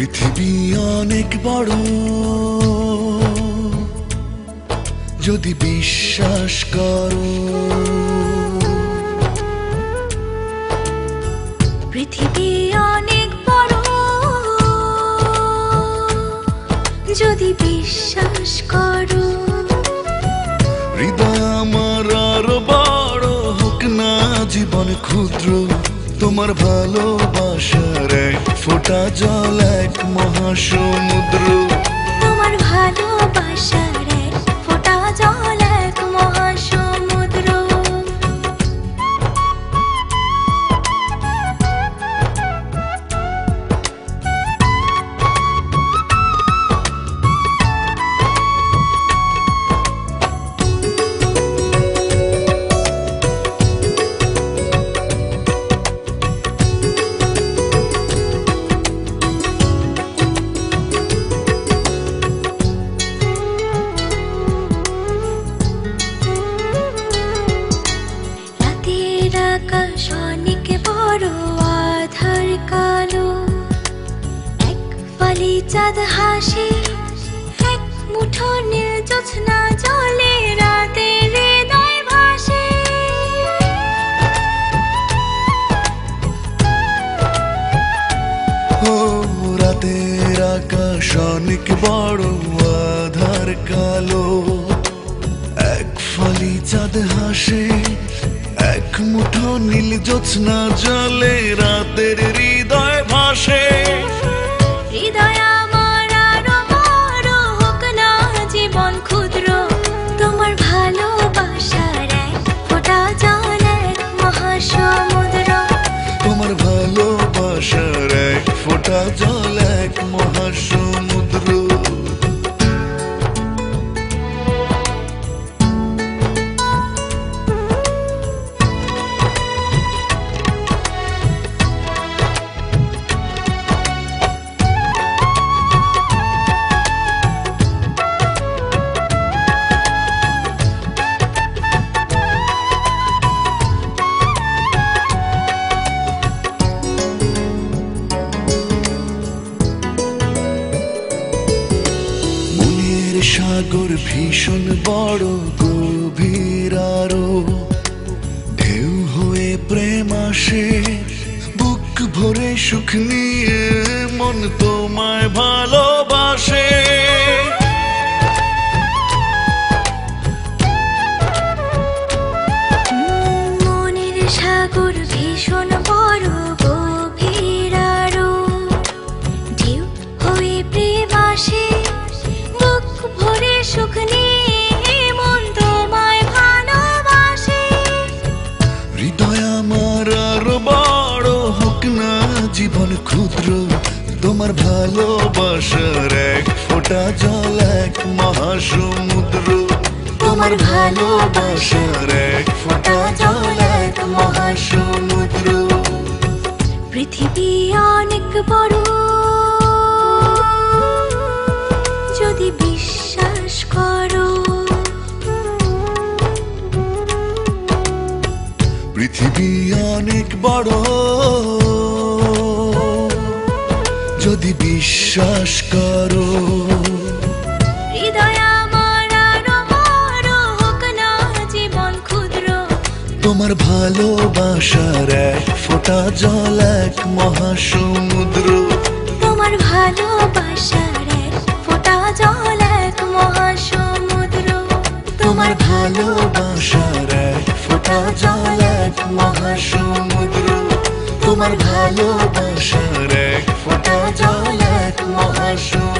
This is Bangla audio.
পৃথিবী অনেক বড় যদি বিশ্বাস করো। পৃথিবী অনেক বড় যদি বিশ্বাস করো। হৃদয় আমার আরো বড় হোক না জীবন ক্ষুদ্র, তোমার ভালোবাসার এক ফোঁটা জল এক মহাসমুদ্র। তোমার ভালোবাসার এক ফোঁটা জল এক মহাসমুদ্র। আকাশ অনেক বড় আধার কালো, এক ফালি চাঁদ হাসে, এক মুঠো নীল জ্যোৎস্না জলে রাতের হৃদয় ভাসে। ও রাতের আকাশ অনেক বড় আধার কালো, এক ফালি চাঁদ হাসে, এক মুঠো নীল জ্যোৎস্না জলে রাতের হৃদয় ভাসে। হৃদয় আমার আরো বড় হোক না জীবন ক্ষুদ্র, তোমার ভালোবাসার এক ফোঁটা জল এক মহাসমুদ্র। তোমার ভালোবাসার এক ফোঁটা জল এক মহাসমুদ্র। সাগর ভীষণ বড় গভীর আরো, ঢেউ হয়ে প্রেম আসে, বুক ভরে সুখ নিয়ে মন তোমায় ভালোবাসে। মনের সাগর ভীষণ বড় গভীর আরো, ঢেউ হয়ে প্রেম আসে, ভরে সুখ নিয়ে মন তোমায় ভালোবাসে। হৃদয় আমার আরো বড় হোক না জীবন ক্ষুদ্র, তোমার ভালোবাসার এক ফোঁটা জল এক মহাসমুদ্র। তোমার ভালোবাসার এক ফোঁটা জল এক মহাসমুদ্র। পৃথিবী অনেক বড় যদি বিশ্বাস করো। পৃথিবী অনেক বড় যদি বিশ্বাস করো। হৃদয় আমার আরো বড় হোক না জীবন ক্ষুদ্র, তোমার ভালোবাসার এক ফোঁটা জল এক মহাসমুদ্র। তোমার ভালোবাসার এক ফোঁটা জল এক মহাসমুদ্র। তোমার ভালোবাসার এক ফোঁটা জল এক মহাসমুদ্র। তোমার ভালোবাসার এক ফোঁটা জল এক মহাসমুদ্র।